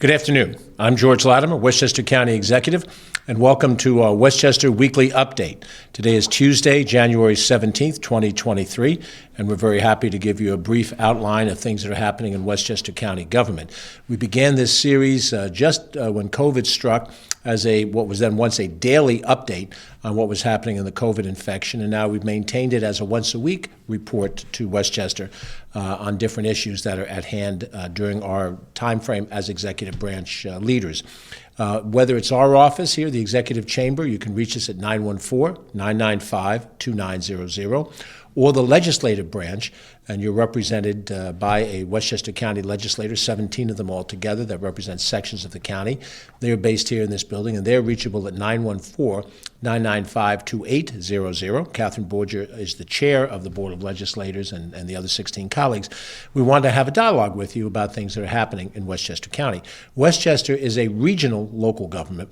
Good afternoon. I'm George Latimer, Westchester County Executive, and welcome to our Westchester Weekly Update. Today is Tuesday, January 17th, 2023, and we're very happy to give you a brief outline of things that are happening in Westchester County government. We began this series just when COVID struck as what was then once a daily update on what was happening in the COVID infection, and now we've maintained it as a once-a-week report to Westchester on different issues that are at hand during our time frame as executive branch leaders. Whether it's our office here, the Executive Chamber, you can reach us at 914-995-2900, or the legislative branch, and you're represented by a Westchester County legislator, 17 of them all together that represent sections of the county. They're based here in this building, and they're reachable at 914-995-2800. Catherine Borger is the chair of the Board of Legislators and the other 16 colleagues. We want to have a dialogue with you about things that are happening in Westchester County. Westchester is a regional local government,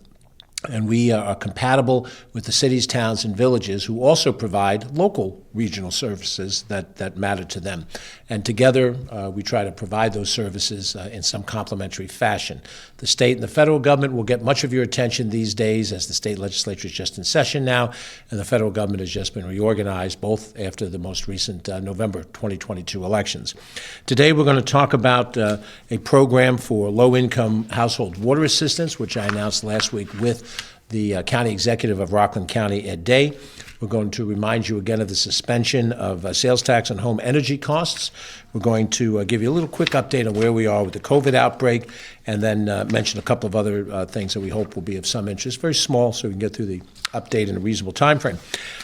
and we are compatible with the cities, towns, and villages who also provide local regional services that matter to them. And together, we try to provide those services in some complementary fashion. The state and the federal government will get much of your attention these days, as the state legislature is just in session now, and the federal government has just been reorganized, both after the most recent November 2022 elections. Today, we're going to talk about a program for low-income household water assistance, which I announced last week with the county executive of Rockland County, Ed Day. We're going to remind you again of the suspension of sales tax on home energy costs. We're going to give you a little quick update on where we are with the COVID outbreak, and then mention a couple of other things that we hope will be of some interest. Very small, so we can get through the update in a reasonable time frame.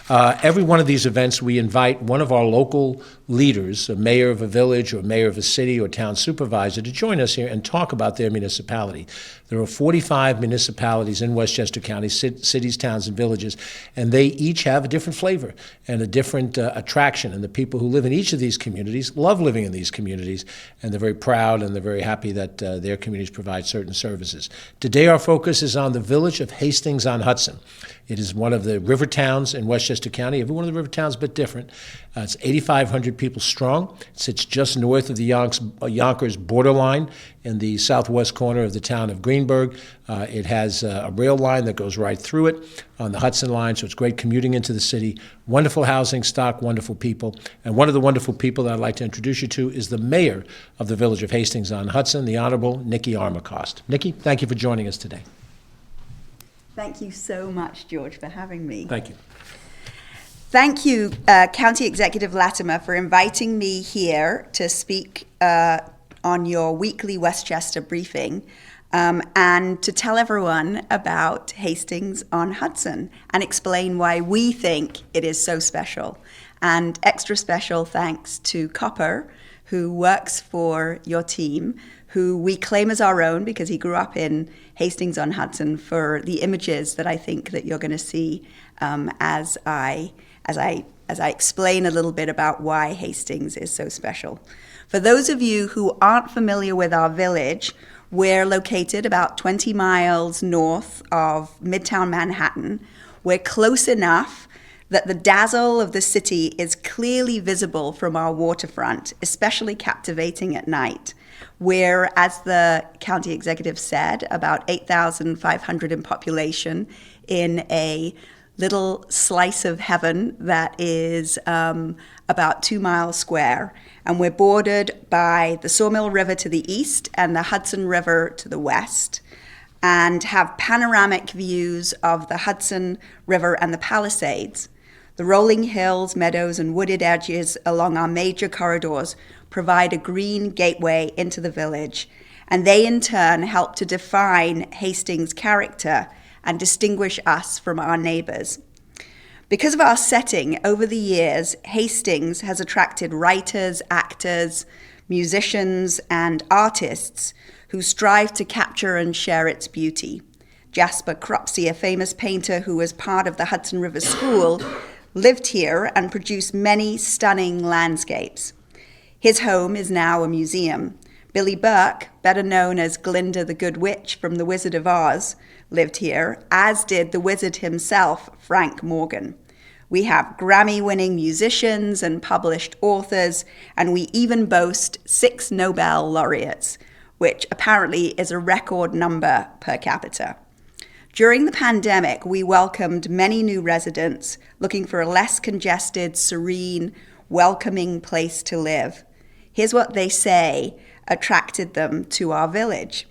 Every one of these events, we invite one of our local leaders, a mayor of a village or mayor of a city or town supervisor, to join us here and talk about their municipality. There are 45 municipalities in Westchester County, cities, towns, and villages, and they each have a different flavor and a different attraction. And the people who live in each of these communities love living in these communities, and they're very proud and they're very happy that their communities provide certain services. Today, our focus is on the village of Hastings on Hudson. It is one of the river towns in Westchester County. Every one of the river towns is a bit different. It's 8,500 people strong. It sits just north of the Yonkers borderline in the southwest corner of the town of Greenburgh. It has a rail line that goes right through it on the Hudson line, so it's great commuting into the city. Wonderful housing stock, wonderful people. And one of the wonderful people that I'd like to introduce you to is the mayor of the village of Hastings on Hudson, the Honorable Nikki Armacost. Nikki, thank you for joining us today. Thank you so much, George, for having me. Thank you. Thank you, County Executive Latimer, for inviting me here to speak on your weekly Westchester briefing and to tell everyone about Hastings on Hudson and explain why we think it is so special. And extra special thanks to Copper, who works for your team, who we claim as our own because he grew up in Hastings on Hudson, for the images that I think that you're going to see as I explain a little bit about why Hastings is so special. For those of you who aren't familiar with our village, we're located about 20 miles north of Midtown Manhattan. We're close enough that the dazzle of the city is clearly visible from our waterfront, especially captivating at night. We're, as the county executive said, about 8,500 in population in a little slice of heaven that is about 2 miles square. And we're bordered by the Sawmill River to the east and the Hudson River to the west, and have panoramic views of the Hudson River and the Palisades. The rolling hills, meadows, and wooded edges along our major corridors provide a green gateway into the village, and they in turn help to define Hastings' character and distinguish us from our neighbors. Because of our setting, over the years, Hastings has attracted writers, actors, musicians, and artists who strive to capture and share its beauty. Jasper Cropsey, a famous painter who was part of the Hudson River School, lived here and produced many stunning landscapes. His home is now a museum. Billy Burke, better known as Glinda the Good Witch from The Wizard of Oz, lived here, as did the wizard himself, Frank Morgan. We have Grammy-winning musicians and published authors, and we even boast 6 Nobel laureates. which apparently is a record number per capita. During the pandemic, we welcomed many new residents looking for a less congested, serene, welcoming place to live. Here's what they say attracted them to our village.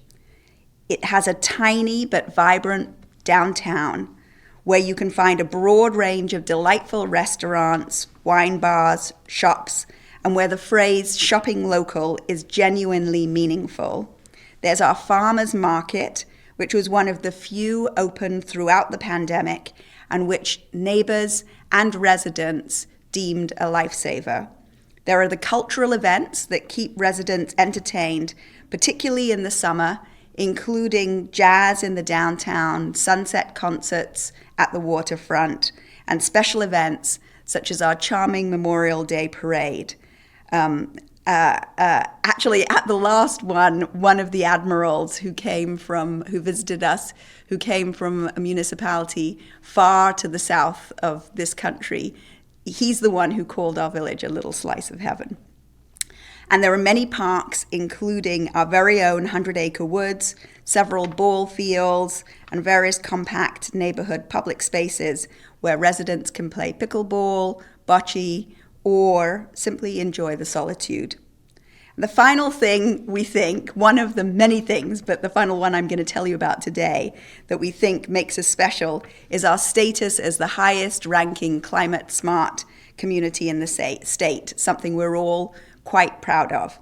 It has a tiny but vibrant downtown where you can find a broad range of delightful restaurants, wine bars, shops, and where the phrase shopping local is genuinely meaningful. There's our farmers market, which was one of the few open throughout the pandemic and which neighbors and residents deemed a lifesaver. There are the cultural events that keep residents entertained, particularly in the summer, including jazz in the downtown, sunset concerts at the waterfront, and special events such as our charming Memorial Day parade. Actually, at the last one of the admirals who visited us, who came from a municipality far to the south of this country, he's the one who called our village a little slice of heaven. And there are many parks, including our very own 100-acre woods, several ball fields, and various compact neighborhood public spaces where residents can play pickleball, bocce, or simply enjoy the solitude. The final thing we think, one of the many things, but the final one I'm going to tell you about today that we think makes us special is our status as the highest ranking climate smart community in the state, something we're all quite proud of.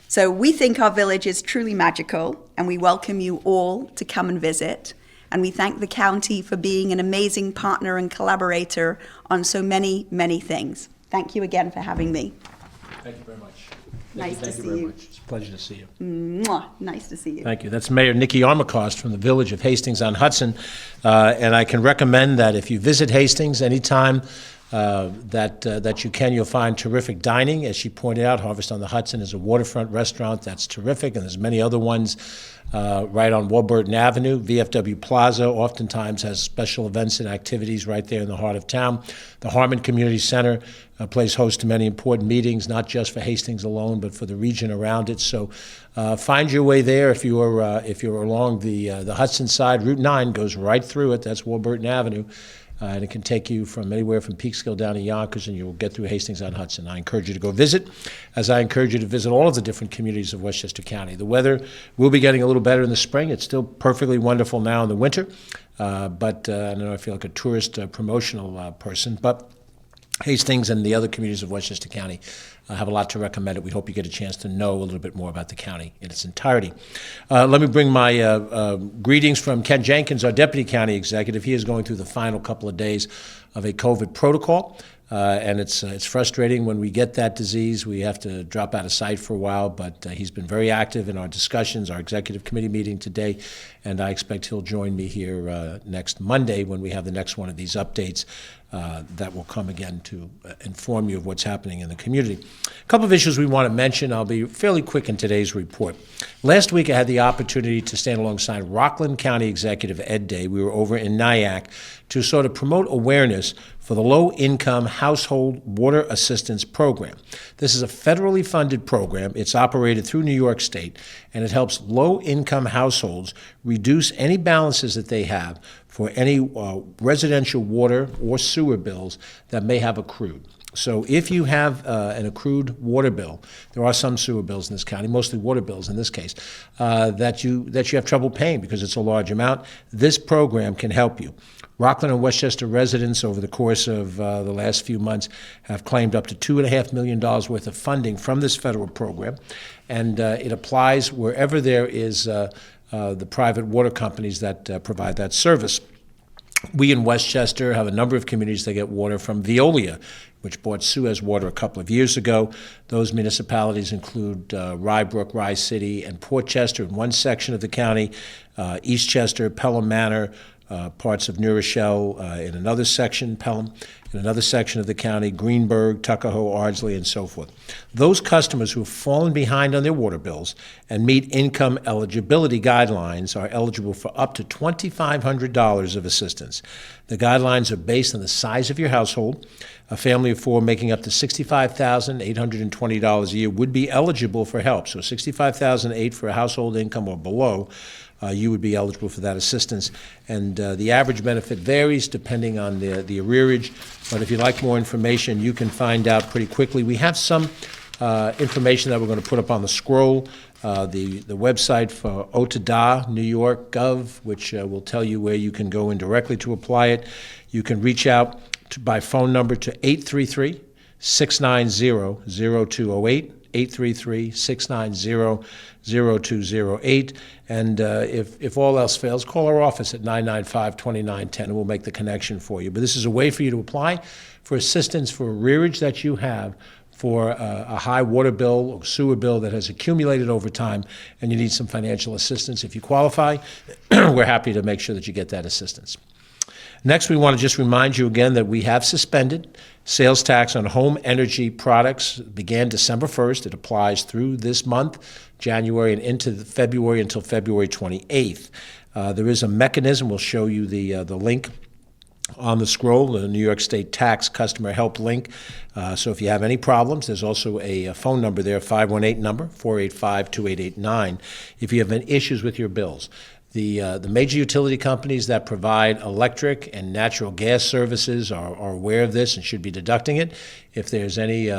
So we think our village is truly magical, and we welcome you all to come and visit. And we thank the county for being an amazing partner and collaborator on so many, many things. Thank you again for having me. Thank you very much. Nice to see you. It's a pleasure to see you. Mwah. Nice to see you. Thank you. That's Mayor Nikki Armacost from the village of Hastings on Hudson. And I can recommend that if you visit Hastings anytime that you can, you'll find terrific dining. As she pointed out, Harvest on the Hudson is a waterfront restaurant that's terrific, and there's many other ones right on Warburton Avenue. VFW Plaza oftentimes has special events and activities right there in the heart of town. The Harmon Community Center plays host to many important meetings, not just for Hastings alone, but for the region around it. So find your way there if you're along the Hudson side. Route 9 goes right through it. That's Warburton Avenue. And it can take you from anywhere from Peekskill down to Yonkers, and you'll get through Hastings on Hudson. I encourage you to go visit, as I encourage you to visit all of the different communities of Westchester County. The weather will be getting a little better in the spring. It's still perfectly wonderful now in the winter, but I know I feel like a tourist promotional person, but Hastings and the other communities of Westchester County have a lot to recommend it. We hope you get a chance to know a little bit more about the county in its entirety. Let me bring my greetings from Ken Jenkins, our Deputy County Executive. He is going through the final couple of days of a COVID protocol. And it's frustrating when we get that disease. We have to drop out of sight for a while, but he's been very active in our discussions, our executive committee meeting today, and I expect he'll join me here next Monday when we have the next one of these updates that will come again to inform you of what's happening in the community. A couple of issues we want to mention. I'll be fairly quick in today's report. Last week I had the opportunity to stand alongside Rockland County Executive Ed Day. We were over in Nyack to sort of promote awareness for the Low-Income Household Water Assistance Program. This is a federally funded program. It's operated through New York State, and it helps low-income households reduce any balances that they have for any residential water or sewer bills that may have accrued. So if you have an accrued water bill, there are some sewer bills in this county, mostly water bills in this case, that you have trouble paying because it's a large amount, this program can help you. Rockland and Westchester residents over the course of the last few months have claimed up to $2.5 million worth of funding from this federal program, and it applies wherever there is the private water companies that provide that service. We in Westchester have a number of communities that get water from Veolia, which bought Suez Water a couple of years ago. Those municipalities include Rye Brook, Rye City, and Port Chester in one section of the county, Eastchester, Pelham Manor, parts of New Rochelle in another section, Pelham, In another section of the county, Greenberg, Tuckahoe, Ardsley, and so forth. Those customers who have fallen behind on their water bills and meet income eligibility guidelines are eligible for up to $2,500 of assistance. The guidelines are based on the size of your household. A family of four making up to $65,820 a year would be eligible for help. So $65,800 for a household income or below, you would be eligible for that assistance. And the average benefit varies depending on the arrearage. But if you'd like more information, you can find out pretty quickly. We have some information that we're going to put up on the scroll. The website for OTDA, New York Gov, which will tell you where you can go in directly to apply it. You can reach out by phone number to 833-690-0208, 833-690-0208. And if all else fails, call our office at 995-2910, and we'll make the connection for you. But this is a way for you to apply for assistance for arrearage that you have for a high water bill or sewer bill that has accumulated over time, and you need some financial assistance. If you qualify, we're happy to make sure that you get that assistance. Next, we want to just remind you again that we have suspended sales tax on home energy products. It began December 1st. It applies through this month, January, and into February until February 28th. There is a mechanism. We'll show you the link on the scroll, the New York State Tax Customer Help link. So if you have any problems, there's also a phone number there, 518 number, 485-2889, if you have any issues with your bills. The major utility companies that provide electric and natural gas services are aware of this and should be deducting it. If there's any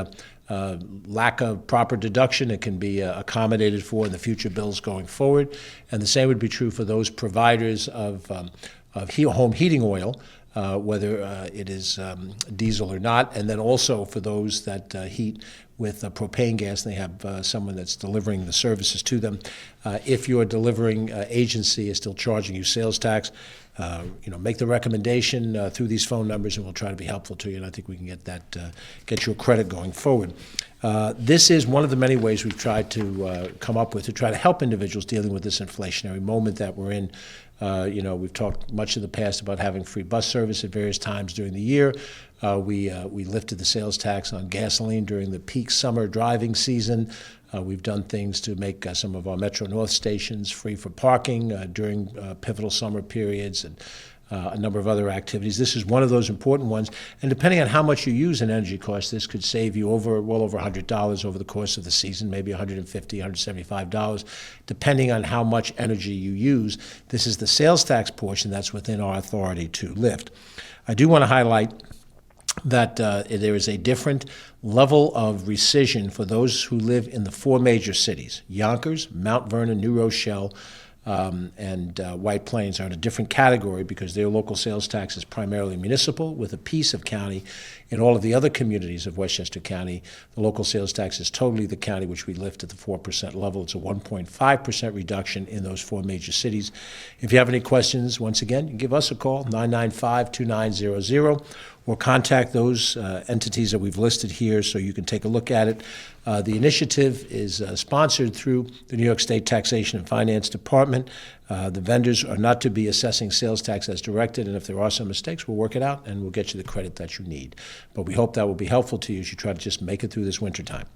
lack of proper deduction, it can be accommodated for in the future bills going forward. And the same would be true for those providers of home heating oil, whether it is diesel or not, and then also for those that heat with propane gas, and they have someone that's delivering the services to them. If your delivering agency is still charging you sales tax, make the recommendation through these phone numbers, and we'll try to be helpful to you. And I think we can get you a credit going forward. This is one of the many ways we've tried to come up with to try to help individuals dealing with this inflationary moment that we're in. We've talked much in the past about having free bus service at various times during the year. We lifted the sales tax on gasoline during the peak summer driving season. We've done things to make some of our Metro North stations free for parking during pivotal summer periods, and a number of other activities. This is one of those important ones, and depending on how much you use in energy costs, this could save you well over $100 over the course of the season, maybe $150, $175, depending on how much energy you use. This is the sales tax portion that's within our authority to lift. I do want to highlight that there is a different level of rescission for those who live in the four major cities. Yonkers, Mount Vernon, New Rochelle, and White Plains are in a different category because their local sales tax is primarily municipal with a piece of county. In all of the other communities of Westchester County, the local sales tax is totally the county, which we lift at the 4% level. It's a 1.5% reduction in those four major cities. If you have any questions, once again, you can give us a call, 995-2900, or contact those entities that we've listed here so you can take a look at it. The initiative is sponsored through the New York State Taxation and Finance Department. The vendors are not to be assessing sales tax as directed, and if there are some mistakes, we'll work it out and we'll get you the credit that you need. But we hope that will be helpful to you as you try to just make it through this wintertime.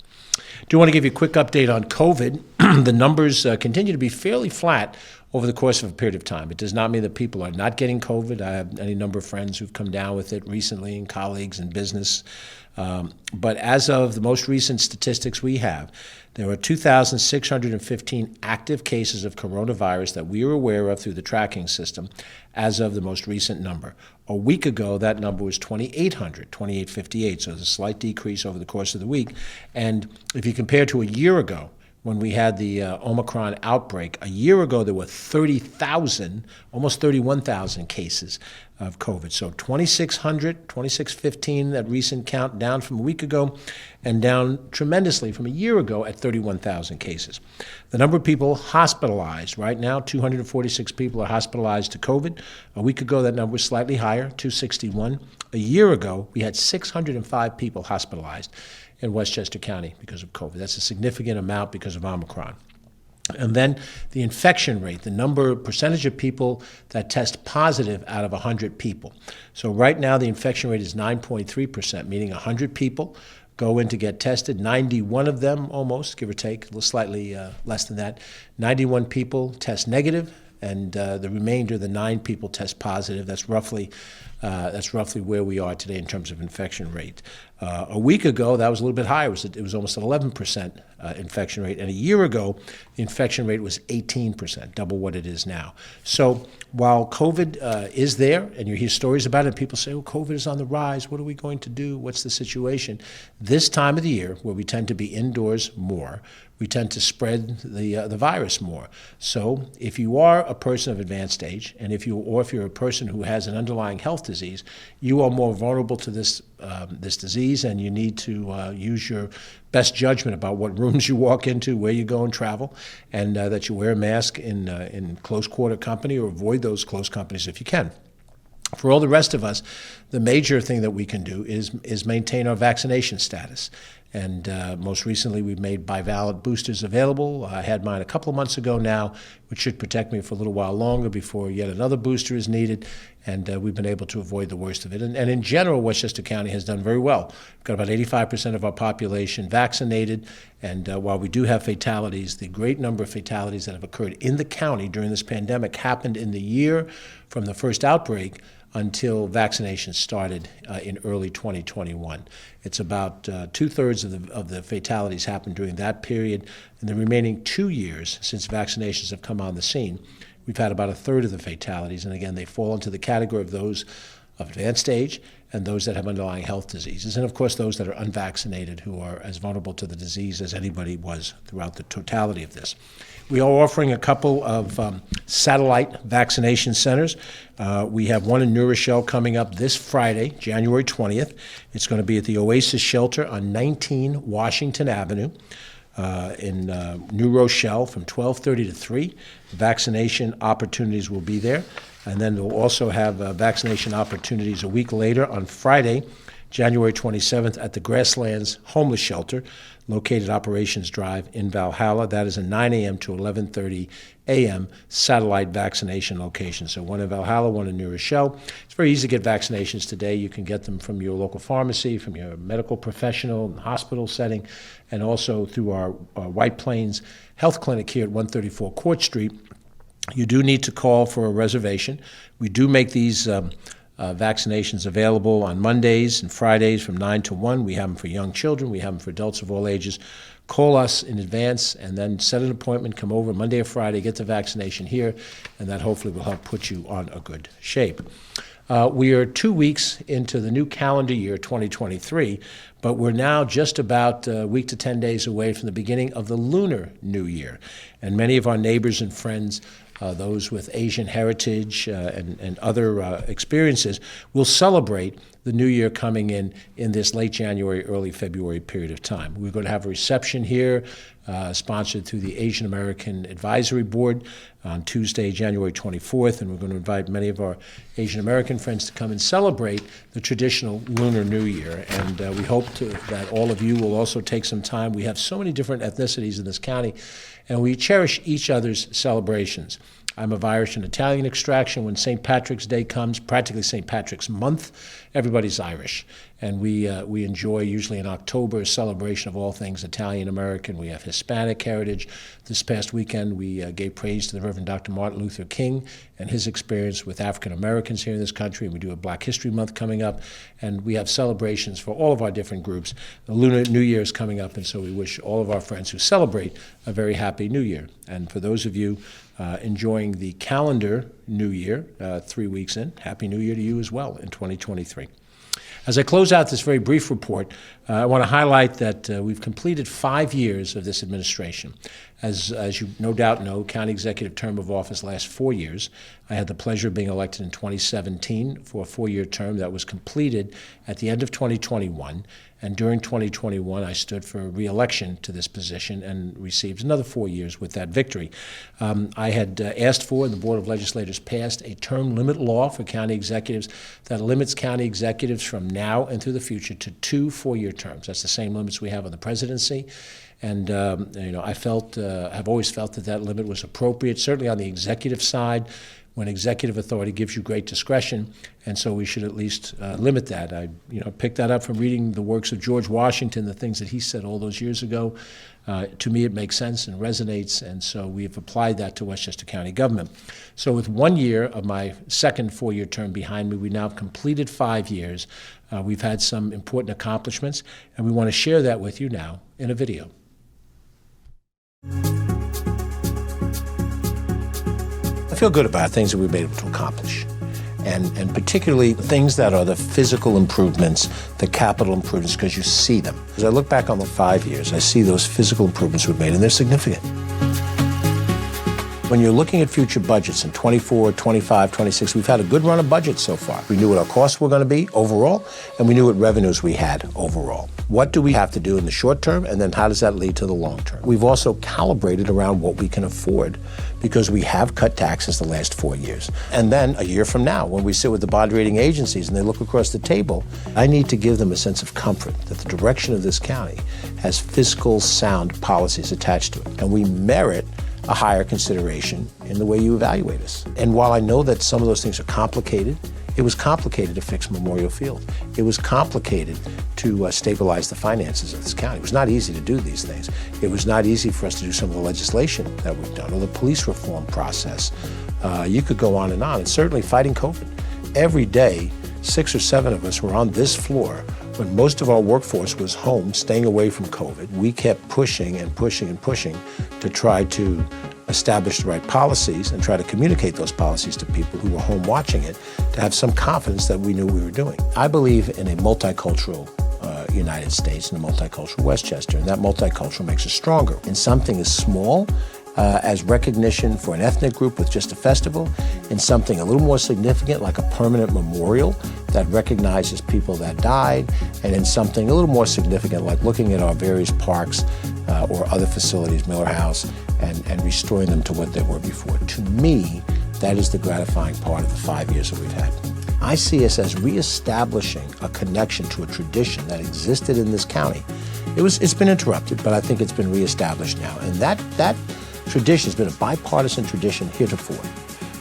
Do want to give you a quick update on COVID. The numbers continue to be fairly flat over the course of a period of time. It does not mean that people are not getting COVID. I have any number of friends who've come down with it recently, and colleagues in business. But as of the most recent statistics we have, there are 2,615 active cases of coronavirus that we are aware of through the tracking system as of the most recent number. A week ago, that number was 2,858, so there's a slight decrease over the course of the week. And if you compare to a year ago, when we had the Omicron outbreak, a year ago there were 30,000, almost 31,000 cases of COVID. So 2,600, 2,615, that recent count, down from a week ago, and down tremendously from a year ago at 31,000 cases. The number of people hospitalized, right now, 246 people are hospitalized to COVID. A week ago, that number was slightly higher, 261. A year ago, we had 605 people hospitalized in Westchester County because of COVID. That's a significant amount because of Omicron. And then the infection rate, the percentage of people that test positive out of 100 people. So right now the infection rate is 9.3%, meaning 100 people go in to get tested. 91 of them, almost, give or take, a little slightly less than that. 91 people test negative, and the remainder, the 9 people, test positive. That's roughly where we are today in terms of infection rate. A week ago, that was a little bit higher. It was almost an 11% infection rate. And a year ago, the infection rate was 18%, double what it is now. So while COVID is there, and you hear stories about it, and people say, oh, COVID is on the rise. What are we going to do? What's the situation? This time of the year, where we tend to be indoors more, we tend to spread the virus more. So if you are a person of advanced age, and if you're a person who has an underlying health disease, you are more vulnerable to this disease, and you need to use your best judgment about what rooms you walk into, where you go and travel, and that you wear a mask in close quarter company, or avoid those close companies if you can. For all the rest of us, the major thing that we can do is maintain our vaccination status. And most recently, we've made bivalent boosters available. I had mine a couple of months ago now, which should protect me for a little while longer before yet another booster is needed. And we've been able to avoid the worst of it. And in general, Westchester County has done very well. We've got about 85% of our population vaccinated. And while we do have fatalities, the great number of fatalities that have occurred in the county during this pandemic happened in the year from the first outbreak until vaccinations started in early 2021. It's about 2/3 of the fatalities happened during that period. In the remaining 2 years since vaccinations have come on the scene, we've had about 1/3 of the fatalities. And again, they fall into the category of those of advanced age and those that have underlying health diseases. And of course, those that are unvaccinated, who are as vulnerable to the disease as anybody was throughout the totality of this. We are offering a couple of satellite vaccination centers. We have one in New Rochelle coming up this Friday, January 20th. It's going to be at the Oasis Shelter on 19 Washington Avenue in New Rochelle from 12:30 to 3. Vaccination opportunities will be there. And then we'll also have vaccination opportunities a week later on Friday, January 27th, at the Grasslands Homeless Shelter, located Operations Drive in Valhalla. That is a 9 a.m. to 11:30 a.m. satellite vaccination location. So one in Valhalla, one in New Rochelle. It's very easy to get vaccinations today. You can get them from your local pharmacy, from your medical professional, hospital setting, and also through our White Plains Health Clinic here at 134 Court Street. You do need to call for a reservation. We do make these vaccinations available on Mondays and Fridays from 9 to 1. We have them for young children. We have them for adults of all ages. Call us in advance and then set an appointment, come over Monday or Friday, get the vaccination here, and that hopefully will help put you on a good shape. We are 2 weeks into the new calendar year, 2023, but we're now just about a week to 10 days away from the beginning of the Lunar New Year. And many of our neighbors and friends, those with Asian heritage and other experiences, will celebrate the new year coming in this late January, early February period of time. We're going to have a reception here sponsored through the Asian American Advisory Board on Tuesday, January 24th, and we're going to invite many of our Asian American friends to come and celebrate the traditional Lunar New Year. And we hope that all of you will also take some time. We have so many different ethnicities in this county, and we cherish each other's celebrations. I'm of Irish and Italian extraction. When St. Patrick's Day comes, practically St. Patrick's Month, everybody's Irish. And we enjoy, usually in October, a celebration of all things Italian-American. We have Hispanic heritage. This past weekend, we gave praise to the Reverend Dr. Martin Luther King and his experience with African-Americans here in this country. And we do a Black History Month coming up. And we have celebrations for all of our different groups. The Lunar New Year is coming up, and so we wish all of our friends who celebrate a very happy New Year. And for those of you enjoying the calendar New Year, 3 weeks in, Happy New Year to you as well in 2023. As I close out this very brief report, I want to highlight that we've completed 5 years of this administration. As you no doubt know, county executive term of office lasts 4 years. I had the pleasure of being elected in 2017 for a 4-year term that was completed at the end of 2021. And during 2021, I stood for re-election to this position and received another 4 years with that victory. I had asked for, and the Board of Legislators passed, a term limit law for county executives that limits county executives from now and through the future to 2 4-year terms. That's the same limits we have on the presidency. And I have always felt that limit was appropriate, certainly on the executive side, when executive authority gives you great discretion, and so we should at least limit that. I picked that up from reading the works of George Washington, the things that he said all those years ago. To me, it makes sense and resonates, and so we've applied that to Westchester County government. So with 1 year of my second 4-year term behind me, we now have completed 5 years. We've had some important accomplishments, and we want to share that with you now in a video. I feel good about things that we've been able to accomplish, and particularly things that are the physical improvements, the capital improvements, because you see them. As I look back on the 5 years, I see those physical improvements we've made, and they're significant. When you're looking at future budgets in 24, 25, 26, we've had a good run of budgets so far. We knew what our costs were going to be overall, and we knew what revenues we had overall. What do we have to do in the short term, and then how does that lead to the long term? We've also calibrated around what we can afford, because we have cut taxes the last 4 years. And then a year from now, when we sit with the bond rating agencies and they look across the table, I need to give them a sense of comfort that the direction of this county has fiscal sound policies attached to it. And we merit a higher consideration in the way you evaluate us. And while I know that some of those things are complicated, it was complicated to fix Memorial Field. It was complicated to stabilize the finances of this county. It was not easy to do these things. It was not easy for us to do some of the legislation that we've done, or the police reform process. You could go on, and certainly fighting COVID. Every day, 6 or 7 of us were on this floor when most of our workforce was home, staying away from COVID. We kept pushing and pushing and pushing to try to establish the right policies and try to communicate those policies to people who were home watching it, to have some confidence that we knew what we were doing. I believe in a multicultural United States and a multicultural Westchester, and that multicultural makes us stronger. In something as small as recognition for an ethnic group with just a festival, in something a little more significant like a permanent memorial that recognizes people that died, and in something a little more significant like looking at our various parks or other facilities, Miller House, and restoring them to what they were before. To me, that is the gratifying part of the 5 years that we've had. I see us as reestablishing a connection to a tradition that existed in this county. It's been interrupted, but I think it's been reestablished now. And that tradition has been a bipartisan tradition heretofore,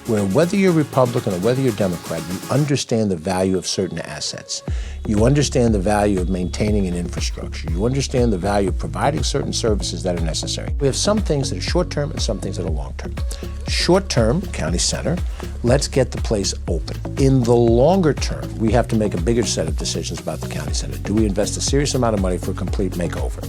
where whether you're Republican or whether you're Democrat, you understand the value of certain assets. You understand the value of maintaining an infrastructure. You understand the value of providing certain services that are necessary. We have some things that are short-term and some things that are long-term. Short-term, county center, let's get the place open. In the longer term, we have to make a bigger set of decisions about the county center. Do we invest a serious amount of money for a complete makeover?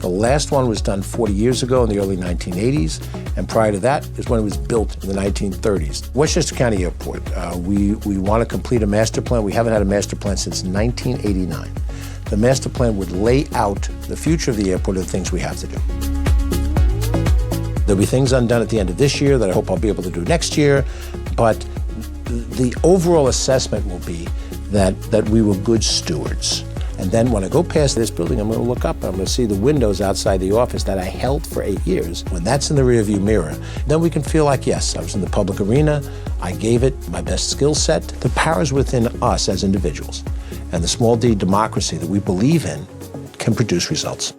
The last one was done 40 years ago in the early 1980s, and prior to that is when it was built in the 1930s. Westchester County Airport, we want to complete a master plan. We haven't had a master plan since 1989. The master plan would lay out the future of the airport and the things we have to do. There'll be things undone at the end of this year that I hope I'll be able to do next year, but the overall assessment will be that we were good stewards. And then when I go past this building, I'm going to look up and I'm going to see the windows outside the office that I held for 8 years. When that's in the rearview mirror, then we can feel like, yes, I was in the public arena, I gave it my best skill set. The powers within us as individuals and the small d democracy that we believe in can produce results.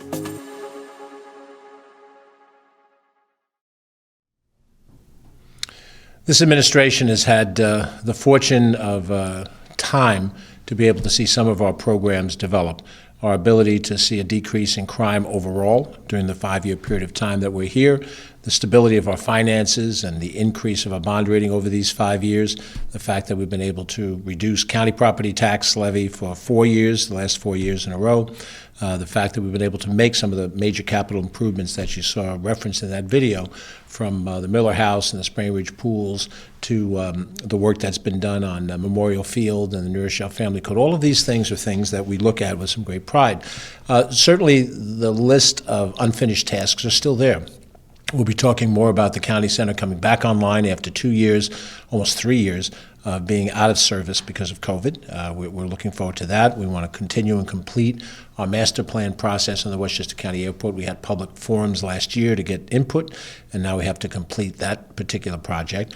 This administration has had the fortune of time to be able to see some of our programs develop. Our ability to see a decrease in crime overall during the 5-year period of time that we're here, the stability of our finances and the increase of our bond rating over these 5 years, the fact that we've been able to reduce county property tax levy for 4 years, the last 4 years in a row, the fact that we've been able to make some of the major capital improvements that you saw referenced in that video, from the Miller House and the Spring Ridge pools to the work that's been done on Memorial Field and the New Rochelle Family Code. All of these things are things that we look at with some great pride. Certainly the list of unfinished tasks are still there. We'll be talking more about the county center coming back online after 2 years, almost 3 years, of being out of service because of COVID. We're looking forward to that. We want to continue and complete our master plan process on the Westchester County Airport. We had public forums last year to get input, and now we have to complete that particular project.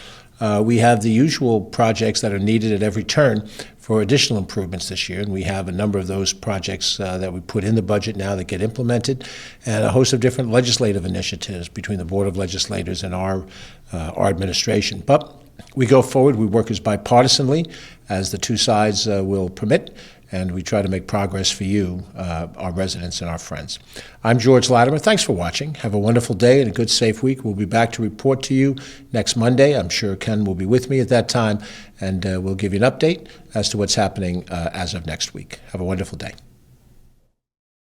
We have the usual projects that are needed at every turn for additional improvements this year, and we have a number of those projects that we put in the budget now that get implemented, and a host of different legislative initiatives between the Board of Legislators and our administration. But we go forward. We work as bipartisanly as the two sides will permit, and we try to make progress for you, our residents and our friends. I'm George Latimer. Thanks for watching. Have a wonderful day and a good, safe week. We'll be back to report to you next Monday. I'm sure Ken will be with me at that time, and we'll give you an update as to what's happening as of next week. Have a wonderful day.